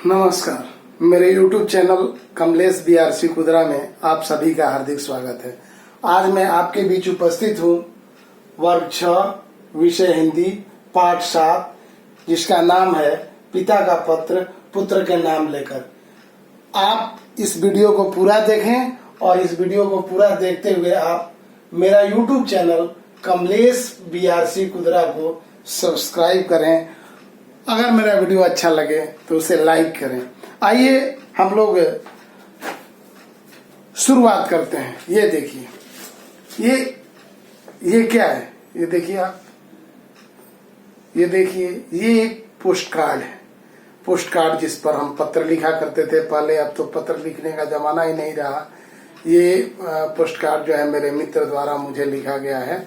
नमस्कार, मेरे YouTube channel Kamlesh BRC Kudra में आप सभी का हार्दिक स्वागत है। आज मैं आपके बीच उपस्थित हूँ वर्ग 6 विषय हिंदी पाठ 7, जिसका नाम है पिता का पत्र पुत्र के नाम लेकर। आप इस वीडियो को पूरा देखें और इस वीडियो को पूरा देखते हुए आप मेरा YouTube channel Kamlesh BRC Kudra को सब्सक्राइब करें। अगर मेरा वीडियो अच्छा लगे तो उसे लाइक करें। आइए हम लोग शुरुआत करते हैं। ये देखिए, ये क्या है? ये देखिए आप, ये देखिए, ये एक पोस्ट कार्ड है। पोस्ट कार्ड जिस पर हम पत्र लिखा करते थे पहले, अब तो पत्र लिखने का जमाना ही नहीं रहा। ये पोस्ट कार्ड जो है मेरे मित्र द्वारा मुझे लिखा गया है।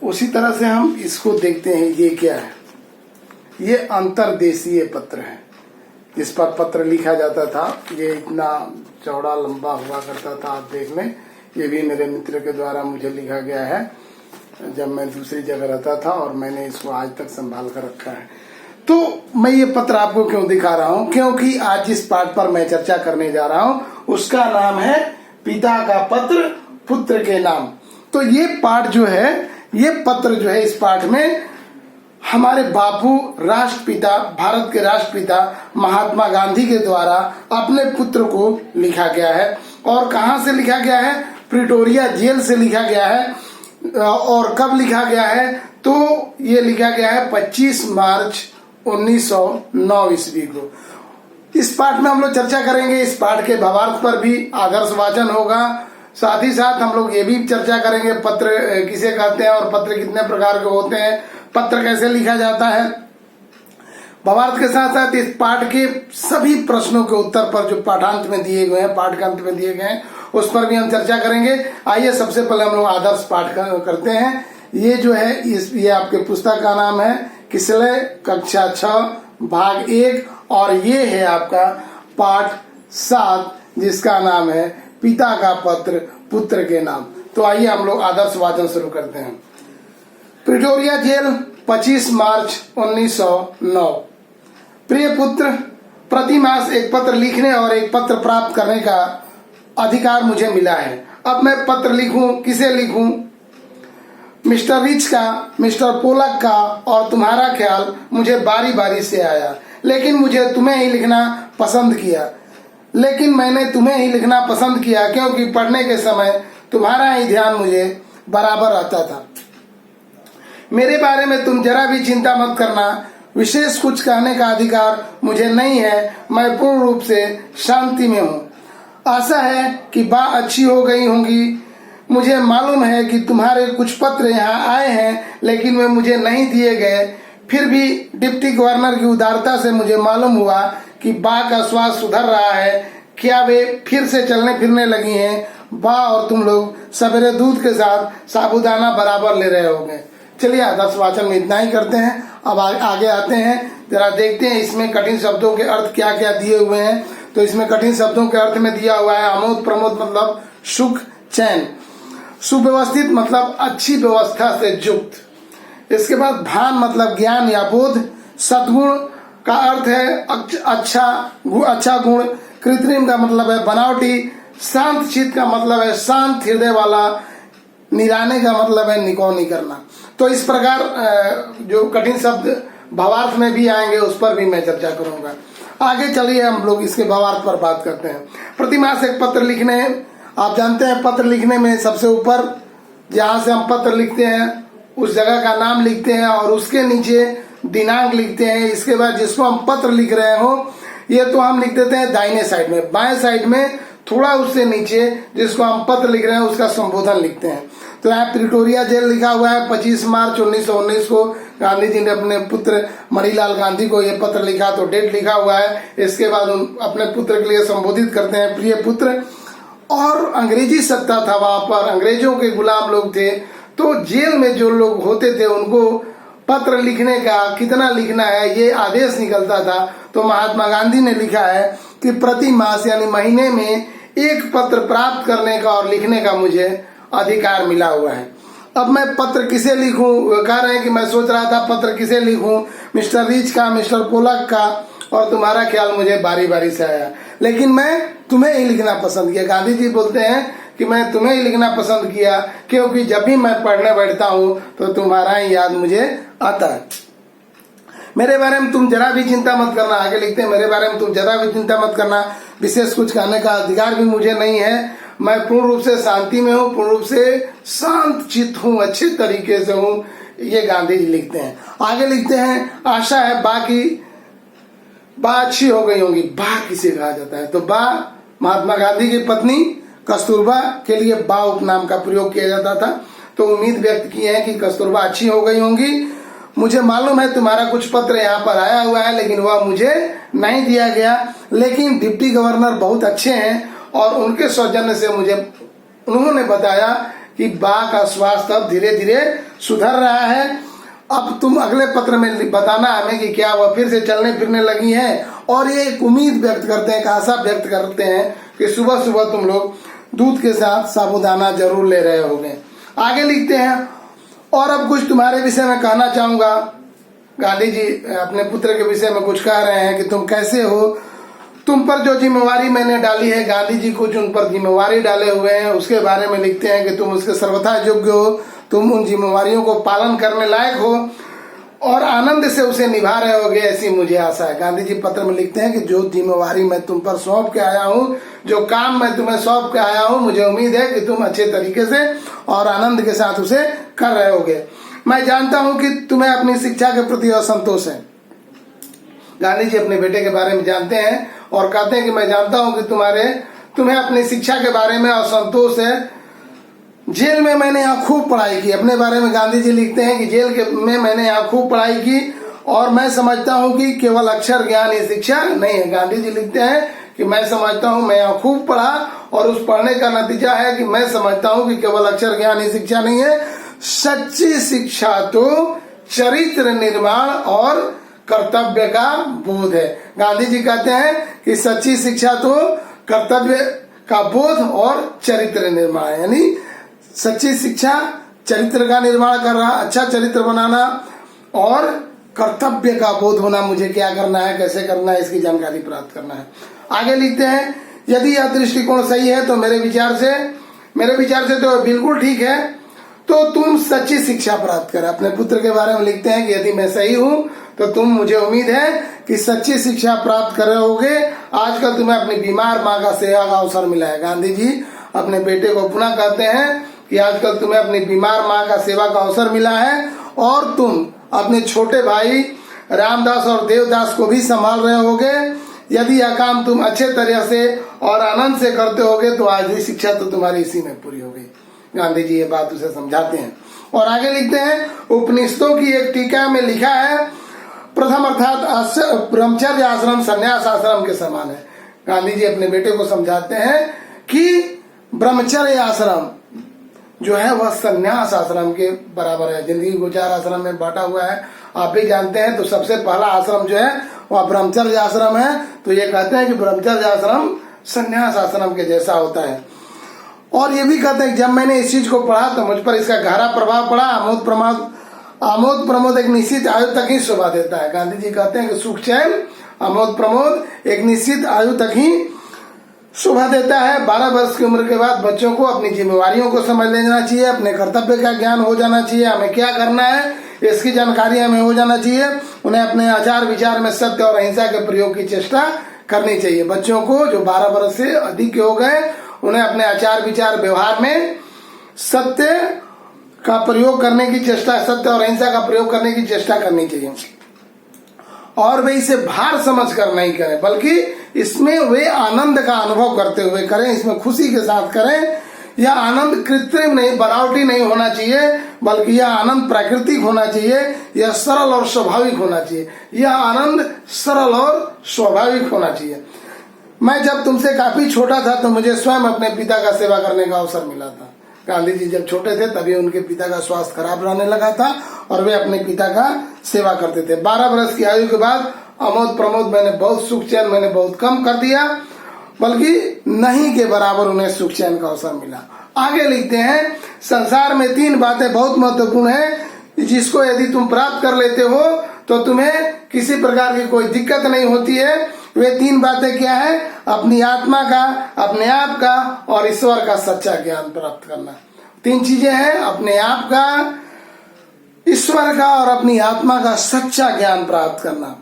उसी तरह से हम इसको देखते हैं। ये क्या है? ये अंतरदेशीय पत्र है, जिस पर पत्र लिखा जाता था। ये इतना चौड़ा लंबा हुआ करता था, आप देख लें। ये भी मेरे मित्र के द्वारा मुझे लिखा गया है जब मैं दूसरी जगह रहता था, और मैंने इसको आज तक संभाल कर रखा है। तो मैं ये पत्र आपको क्यों दिखा रहा हूँ? क्योंकि आज जिस पाठ पर मैं चर्चा करने जा रहा हूँ उसका नाम है पिता का पत्र पुत्र के नाम। तो ये पाठ जो है, ये पत्र जो है, इस पाठ में हमारे बापू राष्ट्रपिता, भारत के राष्ट्रपिता महात्मा गांधी के द्वारा अपने पुत्र को लिखा गया है। और कहां से लिखा गया है? प्रिटोरिया जेल से लिखा गया है। और कब लिखा गया है? तो ये लिखा गया है 25 मार्च 1909 ईस्वी को। इस पाठ में हम लोग चर्चा करेंगे। इस पाठ के भावार्थ पर भी आदर्श वाचन होगा। साथ ही साथ हम लोग ये भी चर्चा करेंगे पत्र किसे कहते हैं और पत्र कितने प्रकार के होते हैं, पत्र कैसे लिखा जाता है। भावार्थ के साथ साथ इस पाठ के सभी प्रश्नों के उत्तर पर जो पाठांत में दिए गए हैं, पाठ के अंत में दिए गए हैं, उस पर भी हम चर्चा करेंगे। आइए सबसे पहले हम लोग आदर्श पाठ करते हैं। ये जो है ये आपके पुस्तक का नाम है किसलय कक्षा 6 भाग 1, और ये है आपका पाठ 7, जिसका नाम है पिता का पत्र पुत्र के नाम। तो आइए हम लोग आदर्श वाचन शुरू करते हैं। प्रिटोरिया जेल 25 मार्च 1909। प्रिय पुत्र, प्रति मास एक पत्र लिखने और एक पत्र प्राप्त करने का अधिकार मुझे मिला है। अब मैं पत्र लिखूं, किसे लिखूं? मिस्टर रिच का, मिस्टर पोलक का और तुम्हारा ख्याल मुझे बारी बारी से आया, लेकिन मुझे तुम्हें ही लिखना पसंद किया। लेकिन मैंने तुम्हें ही लिखना पसंद किया क्योंकि पढ़ने के समय तुम्हारा ही ध्यान मुझे बराबर आता था। मेरे बारे में तुम जरा भी चिंता मत करना। विशेष कुछ कहने का अधिकार मुझे नहीं है। मैं पूर्ण रूप से शांति में हूँ। आशा है कि बात अच्छी हो गई होंगी। मुझे मालूम है कि तुम्हारे कुछ पत्र यहाँ आए हैं, लेकिन वे मुझे नहीं दिए गए। फिर भी डिप्टी गवर्नर की उदारता से मुझे मालूम हुआ कि बा का स्वास्थ्य सुधर रहा है। क्या वे फिर से चलने फिरने लगी हैं? बा और तुम लोग सवेरे दूध के साथ साबुदाना बराबर ले रहे होंगे। चलिए आदर्श वाचन में इतना ही करते हैं। अब आगे आते हैं, जरा देखते हैं इसमें कठिन शब्दों के अर्थ क्या क्या दिए हुए हैं। तो इसमें कठिन शब्दों के अर्थ में दिया हुआ है आमोद प्रमोद मतलब सुख चैन, सुव्यवस्थित मतलब अच्छी व्यवस्था से युक्त। इसके बाद भान मतलब ज्ञान या बोध, सद्गुण का अर्थ है अच्छा गुण, कृत्रिम का मतलब है बनावटी, शांत चित्त का मतलब है शांत हृदय वाला, निराने का मतलब है निकौनी करना। तो इस प्रकार जो कठिन शब्द भावार्थ में भी आएंगे उस पर भी मैं चर्चा करूंगा। आगे चलिए हम लोग इसके भावार्थ पर बात करते हैं। प्रतिमास एक पत्र लिखने, आप जानते हैं पत्र लिखने में सबसे ऊपर जहां से हम पत्र लिखते हैं उस जगह का नाम लिखते हैं और उसके नीचे दिनांक लिखते हैं। इसके बाद जिसको हम पत्र लिख रहे हो ये तो हम लिख देते हैं दाहिने साइड में। बाएं साइड में थोड़ा उससे नीचे जिसको हम पत्र लिख रहे हैं उसका संबोधन लिखते हैं। तो यहाँ प्रिटोरिया जेल लिखा हुआ है। 25 मार्च 1919 को गांधी जी ने अपने पुत्र मणिलाल गांधी को ये पत्र लिखा, तो डेट लिखा हुआ है। इसके बाद अपने पुत्र के लिए संबोधित करते हैं प्रिय पुत्र। और अंग्रेजी सत्ता था वहां पर, अंग्रेजों के गुलाम लोग थे। तो जेल में जो लोग होते थे उनको पत्र लिखने का कितना लिखना है ये आदेश निकलता था। तो महात्मा गांधी ने लिखा है कि प्रति मास यानी महीने में एक पत्र प्राप्त करने का और लिखने का मुझे अधिकार मिला हुआ है। अब मैं पत्र किसे लिखूं? कह रहे हैं कि मैं सोच रहा था पत्र किसे लिखूं, मिस्टर रिच का, मिस्टर पोलक का, और तुम्हारा ख्याल मुझे बारी बारी से आया, लेकिन मैं तुम्हें ही लिखना पसंद किया। गांधी जी बोलते हैं कि मैं तुम्हें ही लिखना पसंद किया क्योंकि जब भी मैं पढ़ने बैठता हूँ तो तुम्हारा ही याद मुझे आता है। मेरे बारे में तुम जरा भी चिंता मत करना। आगे लिखते हैं, मेरे बारे में तुम जरा भी चिंता मत करना, विशेष कुछ कहने का अधिकार भी मुझे नहीं है। मैं पूर्ण रूप से शांति में हूँ, पूर्ण रूप से शांत चित्त हूँ, अच्छे तरीके से हूँ। ये गांधी जी लिखते हैं। आगे लिखते हैं, आशा है बा अच्छी हो गई होंगी। बा किसे कहा जाता है? तो बा महात्मा गांधी की पत्नी कस्तूरबा के लिए बा उपनाम का प्रयोग किया जाता था। तो उम्मीद व्यक्त की है कि कस्तूरबा अच्छी हो गई होंगी। मुझे मालूम है तुम्हारा कुछ पत्र यहाँ पर आया हुआ है, लेकिन वह मुझे नहीं दिया गया। लेकिन डिप्टी गवर्नर बहुत अच्छे हैं और उनके सौजन्य से मुझे उन्होंने बताया कि बा का स्वास्थ्य अब धीरे धीरे सुधर रहा है। अब तुम अगले पत्र में बताना हमें कि क्या वह फिर से चलने फिरने लगी हैं। और ये एक उम्मीद व्यक्त करते हैं, एक आशा व्यक्त करते हैं कि सुबह सुबह तुम लोग दूध के साथ साबूदाना जरूर ले रहे होंगे। आगे लिखते हैं, और अब कुछ तुम्हारे विषय में कहना चाहूंगा। गांधी जी अपने पुत्र के विषय में कुछ कह रहे हैं कि तुम कैसे हो, तुम पर जो जिम्मेवारी मैंने डाली है। गांधी जी कुछ उन पर जिम्मेवारी डाले हुए हैं, उसके बारे में लिखते हैं कि तुम उसके सर्वथा योग्य हो, तुम उन जिम्मेवारियों को पालन करने लायक हो और आनंद से उसे निभा रहे होगे, ऐसी मुझे आशा है। गांधी जी पत्र में लिखते हैं कि जो जिम्मेवारी मैं तुम पर सौंप के आया हूँ, जो काम मैं तुम्हें सौंप के आया हूँ, मुझे उम्मीद है कि तुम अच्छे तरीके से और आनंद के साथ उसे कर रहे होगे। मैं जानता हूँ कि तुम्हें अपनी शिक्षा के प्रति असंतोष है। गांधी जी अपने बेटे के बारे में जानते हैं और कहते हैं कि मैं जानता हूँ कि तुम्हें अपनी शिक्षा के बारे में असंतोष है। जेल में मैंने यहाँ खूब पढ़ाई की। अपने बारे में गांधी जी लिखते हैं कि जेल में मैंने यहाँ खूब पढ़ाई की और मैं समझता हूँ कि केवल अक्षर ज्ञान ही शिक्षा नहीं है। गांधी जी लिखते हैं कि मैं समझता हूँ, मैं यहाँ खूब पढ़ा और उस पढ़ने का नतीजा है कि मैं समझता हूँ कि केवल अक्षर ज्ञान ही शिक्षा नहीं है। सच्ची शिक्षा तो चरित्र निर्माण और कर्तव्य का बोध है। गांधी जी कहते हैं कि सच्ची शिक्षा तो कर्तव्य का बोध और चरित्र निर्माण, यानी सच्ची शिक्षा चरित्र का निर्माण कर रहा, अच्छा चरित्र बनाना और कर्तव्य का बोध होना, मुझे क्या करना है, कैसे करना है, इसकी जानकारी प्राप्त करना है। आगे लिखते हैं, यदि यह दृष्टिकोण सही है तो मेरे विचार से तो बिल्कुल ठीक है, तो तुम सच्ची शिक्षा प्राप्त कर। अपने पुत्र के बारे में लिखते हैं कि यदि मैं सही हूँ तो तुम, मुझे उम्मीद है कि सच्ची शिक्षा प्राप्त कर रहे होगे। आजकल तुम्हें अपनी बीमार माँ का सेवा का अवसर मिला है। गांधी जी अपने बेटे को पुनः कहते हैं कि आजकल तुम्हें अपनी बीमार माँ का सेवा का अवसर मिला है और तुम अपने छोटे भाई रामदास और देवदास को भी संभाल रहे होगे। यदि यह काम तुम अच्छे तरह से और आनंद से करते होगे तो आज भी शिक्षा तो तुम्हारी इसी में पूरी होगी। गांधी जी ये बात उसे समझाते हैं और आगे लिखते हैं, उपनिषदों की एक टीका में लिखा है, प्रथम अर्थात ब्रह्मचर्य आश्रम संन्यास आश्रम के समान है। गांधी जी अपने बेटे को समझाते हैं कि ब्रह्मचर्य आश्रम जो है वह संन्यास आश्रम के बराबर है। जिंदगी गुजार आश्रम में बांटा हुआ है, आप भी जानते हैं। तो सबसे पहला आश्रम जो है वह ब्रह्मचर्य आश्रम है। तो ये कहते हैं कि ब्रह्मचर्य आश्रम संन्यास आश्रम के जैसा होता है। और ये भी कहते हैं कि जब मैंने इस चीज को पढ़ा तो मुझ पर इसका गहरा प्रभाव पड़ा। आमोद प्रमोद एक निश्चित आयु तक ही शोभा देता है। गांधी जी कहते हैं कि सुख चैन आमोद प्रमोद एक निश्चित आयु तक ही शोभा देता है। 12 वर्ष की उम्र के बाद बच्चों को अपनी जिम्मेवारियों को समझ लेना चाहिए, अपने कर्तव्य का ज्ञान हो जाना चाहिए, हमें क्या करना है इसकी जानकारी हमें हो जाना चाहिए। उन्हें अपने आचार विचार में सत्य और अहिंसा के प्रयोग की चेष्टा करनी चाहिए। बच्चों को जो 12 वर्ष से अधिक के हो गए, उन्हें अपने आचार विचार व्यवहार में सत्य का प्रयोग करने की चेष्टा, सत्य और अहिंसा का प्रयोग करने की चेष्टा करनी चाहिए। और वे इसे भार समझ कर नहीं करें, बल्कि इसमें वे आनंद का अनुभव करते हुए करें, इसमें खुशी के साथ करें। यह आनंद कृत्रिम नहीं, बनावटी नहीं होना चाहिए, बल्कि यह आनंद प्राकृतिक होना चाहिए। यह सरल और स्वाभाविक होना चाहिए। यह आनंद सरल और स्वाभाविक होना चाहिए। मैं जब तुमसे काफी छोटा था तो मुझे स्वयं अपने पिता का सेवा करने का अवसर मिला था। गांधी जी जब छोटे थे तभी उनके पिता का स्वास्थ्य खराब रहने लगा था और वे अपने पिता का सेवा करते थे। 12 वर्ष की आयु के बाद आमोद प्रमोद मैंने बहुत सुख चैन मैंने बहुत कम कर दिया, बल्कि नहीं के बराबर उन्हें सुख चैन का अवसर मिला। आगे लिखते हैं, संसार में 3 बातें बहुत महत्वपूर्ण है, जिसको यदि तुम प्राप्त कर लेते हो तो तुम्हें किसी प्रकार की कोई दिक्कत नहीं होती है। वे 3 बातें क्या है? अपनी आत्मा का, अपने आप का और ईश्वर का सच्चा ज्ञान प्राप्त करना। 3 चीजें हैं, अपने आप का, ईश्वर का और अपनी आत्मा का सच्चा ज्ञान प्राप्त करना।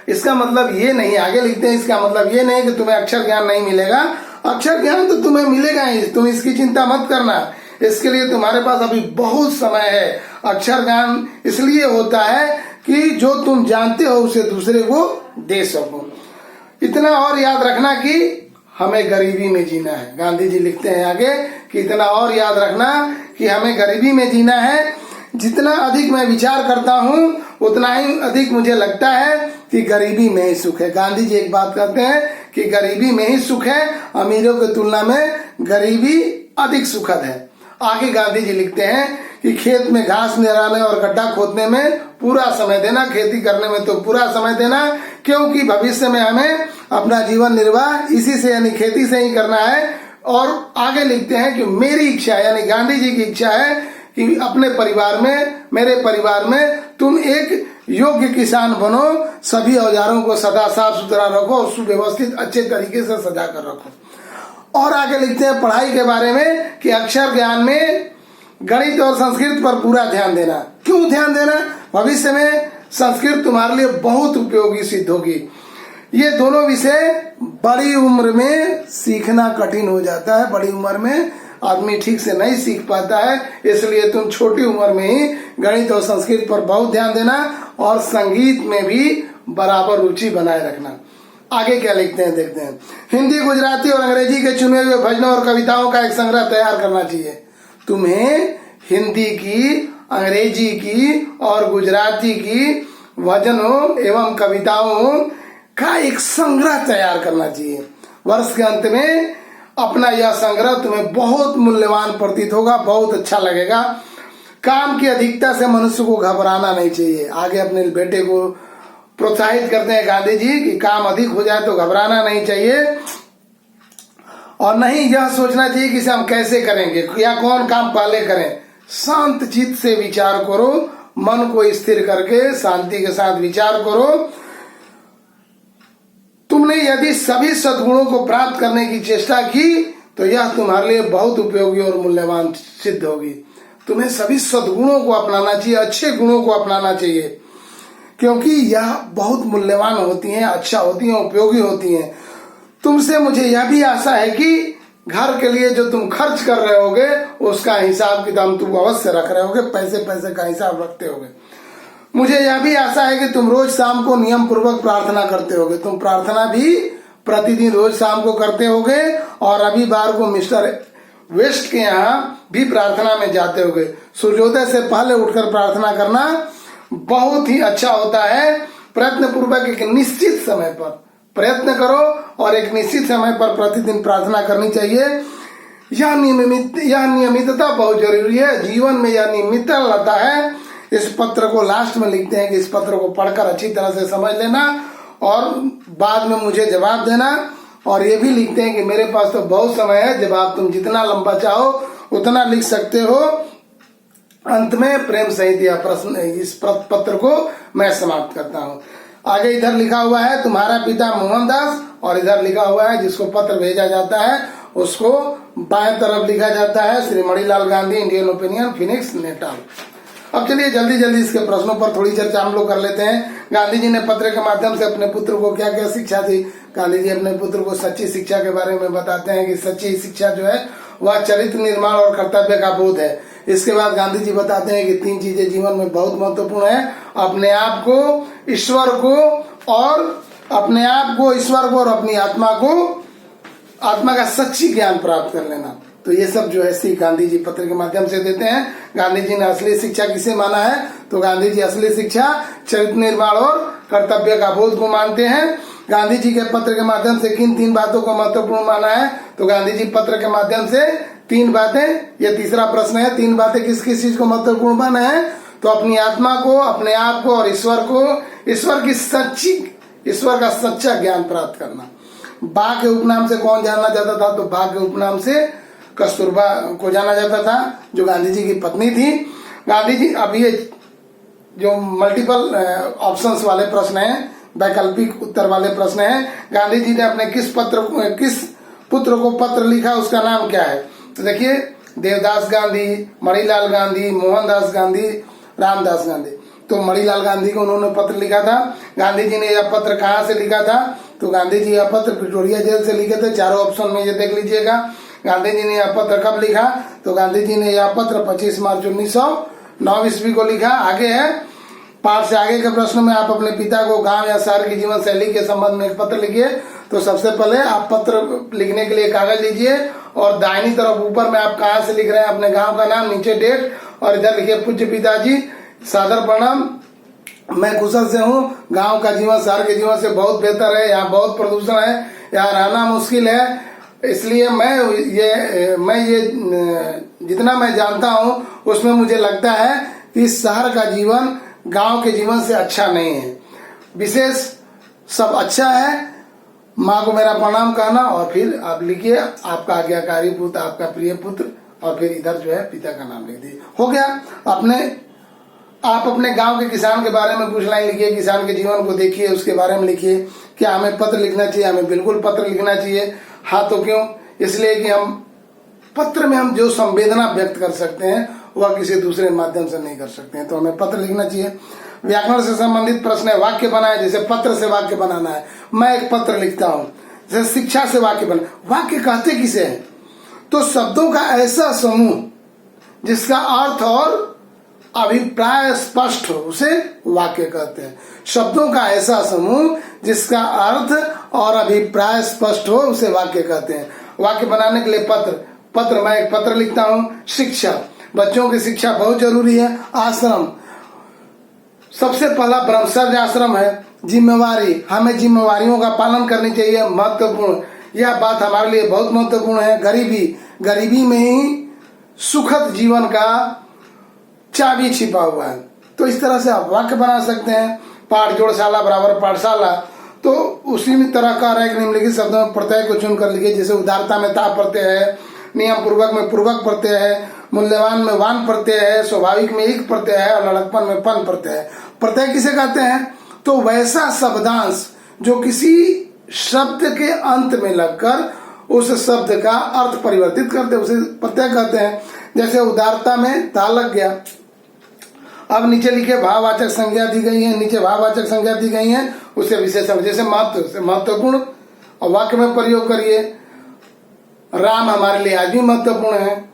इसका मतलब ये नहीं, आगे लिखते हैं, इसका मतलब ये नहीं कि तुम्हें अक्षर ज्ञान नहीं मिलेगा। अक्षर ज्ञान तो तुम्हें मिलेगा ही, तुम इसकी चिंता मत करना। इसके लिए तुम्हारे पास अभी बहुत समय है। अक्षर ज्ञान इसलिए होता है कि जो तुम जानते हो उसे दूसरे को दे सको। इतना और याद रखना कि हमें गरीबी में जीना है। गांधी जी लिखते हैं आगे कि इतना और याद रखना कि हमें गरीबी में जीना है। जितना अधिक मैं विचार करता हूँ उतना ही अधिक मुझे लगता है कि गरीबी में ही सुख है। गांधी जी एक बात कहते हैं कि गरीबी में ही सुख है, अमीरों की तुलना में गरीबी अधिक सुखद है। आगे गांधी जी लिखते हैं कि खेत में घास निराने और गड्ढा खोदने में पूरा समय देना, खेती करने में तो पूरा समय देना, क्योंकि भविष्य में हमें अपना जीवन निर्वाह इसी से यानी खेती से ही करना है। और आगे लिखते हैं कि मेरी इच्छा यानी गांधी जी की इच्छा है कि अपने परिवार में, मेरे परिवार में तुम एक योग्य किसान बनो, सभी औजारों को सदा साफ सुथरा रखो, सुव्यवस्थित अच्छे तरीके से सजा कर रखो। और आगे लिखते हैं पढ़ाई के बारे में कि अक्षर ज्ञान में गणित और संस्कृत पर पूरा ध्यान देना। क्यों ध्यान देना? भविष्य में संस्कृत तुम्हारे लिए बहुत उपयोगी सिद्ध होगी। ये दोनों विषय बड़ी उम्र में सीखना कठिन हो जाता है। बड़ी उम्र में आदमी ठीक से नहीं सीख पाता है, इसलिए तुम छोटी उम्र में ही गणित और संस्कृत पर बहुत ध्यान देना और संगीत में भी बराबर रुचि बनाए रखना। आगे क्या लिखते हैं देखते हैं। हिंदी, गुजराती और अंग्रेजी के चुने हुए भजनों और कविताओं का एक संग्रह तैयार करना चाहिए। तुम्हें हिंदी की, अंग्रेजी की और गुजराती की भजनों एवं कविताओं का एक संग्रह तैयार करना चाहिए। वर्ष के अंत में अपना यह संग्रह तुम्हें बहुत मूल्यवान प्रतीत होगा, बहुत अच्छा लगेगा। काम की अधिकता से मनुष्य को घबराना नहीं चाहिए। आगे अपने बेटे को प्रोत्साहित करते हैं गांधी जी कि काम अधिक हो जाए तो घबराना नहीं चाहिए और नहीं यह सोचना चाहिए कि इसे हम कैसे करेंगे या कौन काम पहले करें। शांत चित्त से विचार करो, मन को स्थिर करके शांति के साथ विचार करो। तुमने यदि सभी सद्गुणों को प्राप्त करने की चेष्टा की तो यह तुम्हारे लिए बहुत उपयोगी और मूल्यवान सिद्ध होगी। तुम्हें सभी सद्गुणों को अपनाना चाहिए, अच्छे गुणों को अपनाना चाहिए, क्योंकि यह बहुत मूल्यवान होती हैं, अच्छा होती हैं, उपयोगी होती हैं। तुमसे मुझे यह भी आशा है कि घर के लिए जो तुम खर्च कर रहे होगे उसका हिसाब किताब तुम अवश्य रख रहे होगे, पैसे पैसे का हिसाब रखते होगे। मुझे यह भी आशा है कि तुम रोज शाम को नियम पूर्वक प्रार्थना करते होगे। तुम प्रार्थना भी प्रतिदिन रोज शाम को करते होगे और रविवार को मिस्टर वेस्ट के यहाँ भी प्रार्थना में जाते होगे। सूर्योदय से पहले उठकर प्रार्थना करना बहुत ही अच्छा होता है। प्रयत्न पूर्वक एक निश्चित समय पर प्रयत्न करो और एक निश्चित समय पर प्रतिदिन प्रार्थना करनी चाहिए। यह नियमितता बहुत जरूरी है। जीवन में यह नियमितता लाता है। इस पत्र को लास्ट में लिखते हैं कि इस पत्र को पढ़कर अच्छी तरह से समझ लेना और बाद में मुझे जवाब देना। और ये भी लिखते हैं कि मेरे पास तो बहुत समय है, जवाब तुम जितना लंबा चाहो उतना लिख सकते हो। अंत में प्रेम सहित यह प्रश्न, इस पत्र को मैं समाप्त करता हूँ। आगे इधर लिखा हुआ है तुम्हारा पिता मोहनदास और इधर लिखा हुआ है जिसको पत्र भेजा जाता है उसको बाएं तरफ लिखा जाता है Shri Manilal Gandhi, Indian opinion, Phoenix, Natal. अब चलिए जल्दी जल्दी इसके प्रश्नों पर थोड़ी चर्चा हम लोग कर लेते हैं। गांधी जी ने पत्र के माध्यम से अपने पुत्र को क्या क्या शिक्षा दी। गांधी जी अपने पुत्र को सच्ची शिक्षा के बारे में बताते हैं कि सच्ची शिक्षा जो है वह चरित्र निर्माण और कर्तव्य का बोध है। इसके बाद गांधी जी बताते हैं कि 3 चीजें जीवन में बहुत महत्वपूर्ण है, अपने आप को, ईश्वर को और अपने आप को, ईश्वर को और अपनी आत्मा को, आत्मा का सच्ची ज्ञान प्राप्त कर लेना। तो ये सब जो है सीख गांधी जी पत्र के माध्यम से देते हैं। गांधी जी ने असली शिक्षा किसे माना है? तो गांधी जी असली शिक्षा चरित्र निर्माण और कर्तव्य का बोध को मानते हैं। गांधी जी के पत्र के माध्यम से किन 3 बातों को महत्वपूर्ण माना है? तो गांधी जी पत्र के माध्यम से 3 बातें, ये तीसरा प्रश्न है, 3 बातें किस किस चीज को महत्वपूर्ण माना है? तो अपनी आत्मा को, अपने आप को और ईश्वर को, ईश्वर का सच्चा ज्ञान प्राप्त करना। बा के उपनाम से कौन जाना जाता था? तो बा के उपनाम से कस्तूरबा को जाना जाता था जो गांधी जी की पत्नी थी। गांधी जी, अब ये जो मल्टीपल ऑप्शंस वाले प्रश्न हैं, वैकल्पिक उत्तर वाले प्रश्न हैं। गांधी जी ने अपने किस पुत्र को पत्र लिखा, उसका नाम क्या है? तो देखिए, देवदास गांधी, मणिलाल गांधी, मोहनदास गांधी, रामदास गांधी। तो मणिलाल गांधी को उन्होंने पत्र लिखा था। गांधी जी ने यह पत्र कहाँ से लिखा था? तो गांधी जी यह पत्र प्रिटोरिया जेल से लिखे थे। चारों ऑप्शन में ये देख लीजिएगा। गांधी जी ने यह पत्र कब लिखा? तो गांधी जी ने यह पत्र 25 मार्च 1909 ईस्वी को लिखा। आगे है, पाठ से आगे के प्रश्न में आप अपने पिता को गांव या शहर की जीवन शैली के संबंध में एक पत्र लिखिए। तो सबसे पहले आप पत्र लिखने के लिए कागज लीजिए और दाहिनी तरफ ऊपर में आप कहाँ से लिख रहे हैं, अपने गांव का नाम, नीचे डेट, और इधर लिखिए पूज्य पिताजी, सादर प्रणाम, मैं कुशल से हूँ। गांव का जीवन शहर के जीवन से बहुत बेहतर है। यहाँ बहुत प्रदूषण है, यहाँ रहना मुश्किल है। इसलिए मैं ये जितना मैं जानता हूँ उसमें मुझे लगता है कि शहर का जीवन गांव के जीवन से अच्छा नहीं है। विशेष सब अच्छा है। माँ को मेरा प्रणाम कहना और फिर आप लिखिए आपका आज्ञाकारी पुत्र, आपका प्रिय पुत्र, और फिर इधर जो है पिता का नाम लिख दीजिए। हो गया। आप अपने गांव के किसान के बारे में कुछ लाइन लिखिए, किसान के जीवन को देखिए, उसके बारे में लिखिए। क्या हमें पत्र लिखना चाहिए? हमें बिल्कुल पत्र लिखना चाहिए। हाँ, तो क्यों? इसलिए कि हम पत्र में हम जो संवेदना व्यक्त कर सकते हैं वह किसी दूसरे माध्यम से नहीं कर सकते हैं, तो हमें पत्र लिखना चाहिए। व्याकरण से संबंधित प्रश्न है, वाक्य बनाए, जैसे पत्र से वाक्य बनाना है। मैं एक पत्र लिखता हूँ। जैसे शिक्षा से वाक्य बना, वाक्य कहते किसे हैं? तो शब्दों का ऐसा समूह जिसका अर्थ और अभिप्राय स्पष्ट हो, उसे वाक्य कहते हैं। शब्दों का ऐसा समूह जिसका अर्थ और अभिप्राय स्पष्ट हो, उसे वाक्य कहते हैं। वाक्य बनाने के लिए पत्र मैं एक पत्र लिखता हूँ। शिक्षा, बच्चों की शिक्षा बहुत जरूरी है। आश्रम, सबसे पहला ब्रह्मचर्य आश्रम है। जिम्मेवारी, हमें जिम्मेवारियों का पालन करनी चाहिए, महत्वपूर्ण, यह बात हमारे लिए बहुत महत्वपूर्ण है। गरीबी में ही सुखद जीवन का चाबी छिपा हुआ है। तो इस तरह से आप वाक्य बना सकते हैं। पाठ जोड़शाला बराबर पाठशाला, तो उसी तरह का एक निम्नलिखित शब्दों में प्रत्यय को चुनकर लिखिए। जैसे उदारता में ता प्रत्यय है, नियम पूर्वक में पूर्वक प्रत्यय है, मूल्यवान में वान प्रत्यय है, स्वाभाविक में इक प्रत्यय है और लड़कपन में पन प्रत्यय है। प्रत्यय किसे कहते हैं? तो वैसा शब्दांश जो किसी शब्द के अंत में लगकर उस शब्द का अर्थ परिवर्तित करते, उसे प्रत्यय कहते हैं। जैसे उदारता में ता लग गया। अब नीचे लिखे भाववाचक संज्ञा दी गई है, नीचे भाववाचक संज्ञा दी गई है, उससे विशेषण, जैसे महत्वपूर्ण, और वाक्य में प्रयोग करिए। राम हमारे लिए आज भी महत्वपूर्ण है।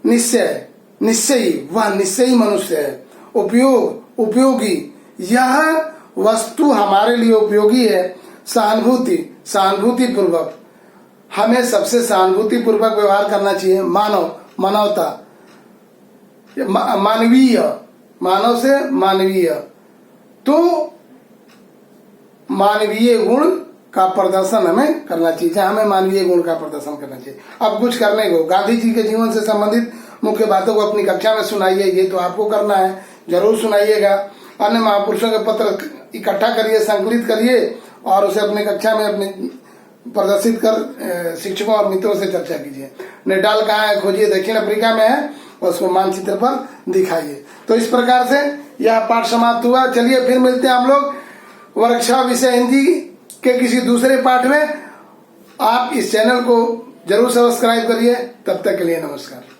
निश्चयी, वह निश्चयी मनुष्य है। उपयोगी, यह वस्तु हमारे लिए उपयोगी है। सहानुभूति पूर्वक, हमें सबसे सहानुभूति पूर्वक व्यवहार करना चाहिए। मानवता, मानव से मानवीय, तो मानवीय गुण का प्रदर्शन हमें करना चाहिए। हमें मानवीय गुण का प्रदर्शन करना चाहिए। अब कुछ करने को, गांधी जी के जीवन से संबंधित मुख्य बातों को अपनी कक्षा में सुनाइए। ये तो आपको करना है, जरूर सुनाइएगा। अन्य महापुरुषों के पत्र इकट्ठा करिए, संकलित करिए और उसे अपनी कक्षा में अपने प्रदर्शित कर शिक्षकों और मित्रों से चर्चा कीजिए। नेटाल कहाँ है खोजिए, दक्षिण अफ्रीका में है, उसको मानचित्र पर दिखाइए। तो इस प्रकार से यह पाठ समाप्त हुआ। चलिए फिर मिलते हैं हम लोग वर्कशॉप विषय हिंदी के किसी दूसरे पाठ में। आप इस चैनल को जरूर सब्सक्राइब करिए। तब तक के लिए नमस्कार।